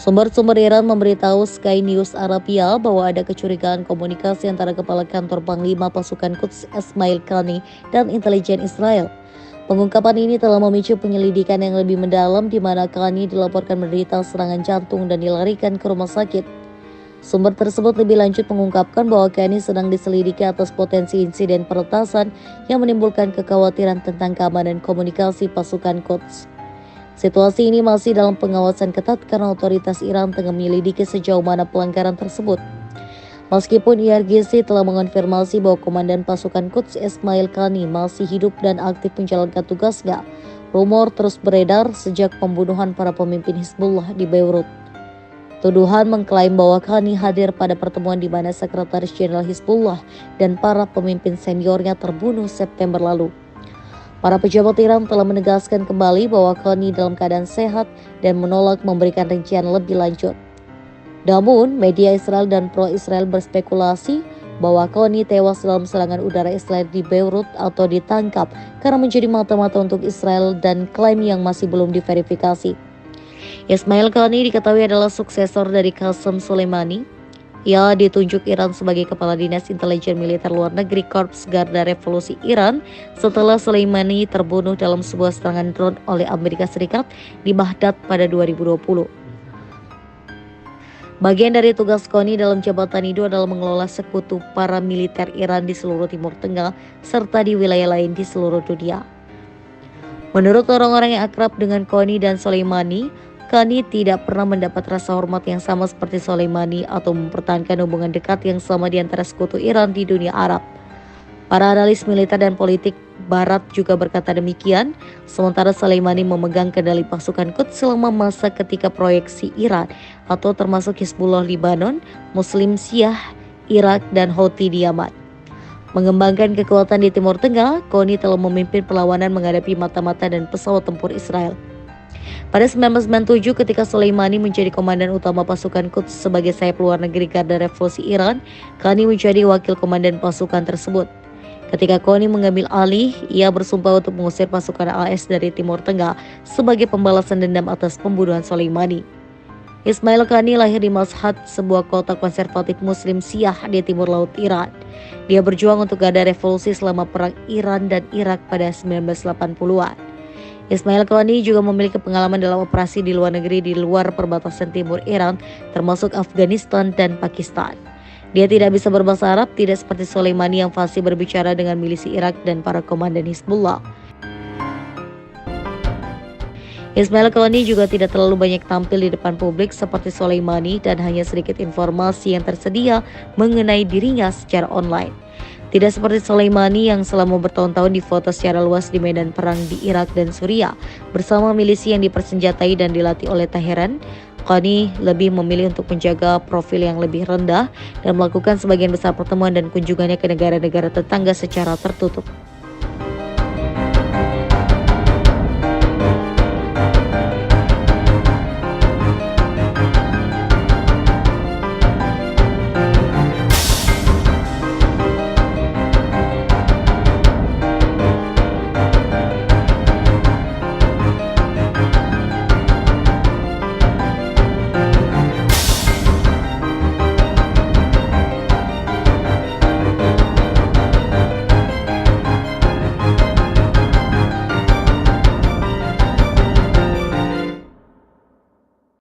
Sumber-sumber Iran memberitahu Sky News Arabia bahwa ada kecurigaan komunikasi antara Kepala Kantor Panglima Pasukan Quds Ismail Qani dan intelijen Israel. Pengungkapan ini telah memicu penyelidikan yang lebih mendalam di mana Qani dilaporkan menderita serangan jantung dan dilarikan ke rumah sakit. Sumber tersebut lebih lanjut mengungkapkan bahwa Qani sedang diselidiki atas potensi insiden peretasan yang menimbulkan kekhawatiran tentang keamanan komunikasi pasukan Quds. Situasi ini masih dalam pengawasan ketat karena otoritas Iran tengah menyelidiki sejauh mana pelanggaran tersebut. Meskipun IRGC telah mengonfirmasi bahwa Komandan Pasukan Quds Ismail Qani masih hidup dan aktif menjalankan tugasnya, rumor terus beredar sejak pembunuhan para pemimpin Hizbullah di Beirut. Tuduhan mengklaim bahwa Qani hadir pada pertemuan di mana Sekretaris Jenderal Hizbullah dan para pemimpin seniornya terbunuh September lalu. Para pejabat Iran telah menegaskan kembali bahwa Qani dalam keadaan sehat dan menolak memberikan rincian lebih lanjut. Namun, media Israel dan pro-Israel berspekulasi bahwa Qani tewas dalam serangan udara Israel di Beirut atau ditangkap karena menjadi mata-mata untuk Israel dan klaim yang masih belum diverifikasi. Ismail Qani diketahui adalah suksesor dari Qasem Soleimani. Ia ditunjuk Iran sebagai Kepala Dinas Intelijen Militer Luar Negeri Korps Garda Revolusi Iran setelah Soleimani terbunuh dalam sebuah serangan drone oleh Amerika Serikat di Baghdad pada 2020. Bagian dari tugas Qani dalam jabatan itu adalah mengelola sekutu para militer Iran di seluruh Timur Tengah serta di wilayah lain di seluruh dunia. Menurut orang-orang yang akrab dengan Qani dan Soleimani, Qani tidak pernah mendapat rasa hormat yang sama seperti Soleimani atau mempertahankan hubungan dekat yang sama di antara sekutu Iran di dunia Arab. Para analis militer dan politik Barat juga berkata demikian, sementara Soleimani memegang kendali pasukan Quds selama masa ketika proyeksi Iran atau termasuk Hizbullah Lebanon, Muslim Syiah, Irak, dan Houthi di Yaman. Mengembangkan kekuatan di Timur Tengah, Qani telah memimpin perlawanan menghadapi mata-mata dan pesawat tempur Israel. Pada 1997 ketika Soleimani menjadi komandan utama pasukan Quds sebagai sayap luar negeri Garda Revolusi Iran, Qani menjadi wakil komandan pasukan tersebut. Ketika Qani mengambil alih, ia bersumpah untuk mengusir pasukan AS dari Timur Tengah sebagai pembalasan dendam atas pembunuhan Soleimani. Ismail Qani lahir di Mashhad, sebuah kota konservatif Muslim Syiah di timur laut Iran. Dia berjuang untuk Garda Revolusi selama perang Iran dan Irak pada 1980-an. Ismail Qani juga memiliki pengalaman dalam operasi di luar negeri di luar perbatasan timur Iran, termasuk Afghanistan dan Pakistan. Dia tidak bisa berbahasa Arab, tidak seperti Soleimani yang fasih berbicara dengan milisi Irak dan para komandan Hizbullah. Ismail Qani juga tidak terlalu banyak tampil di depan publik seperti Soleimani dan hanya sedikit informasi yang tersedia mengenai dirinya secara online. Tidak seperti Soleimani yang selama bertahun-tahun difoto secara luas di medan perang di Irak dan Suriah bersama milisi yang dipersenjatai dan dilatih oleh Teheran, Qani lebih memilih untuk menjaga profil yang lebih rendah dan melakukan sebagian besar pertemuan dan kunjungannya ke negara-negara tetangga secara tertutup.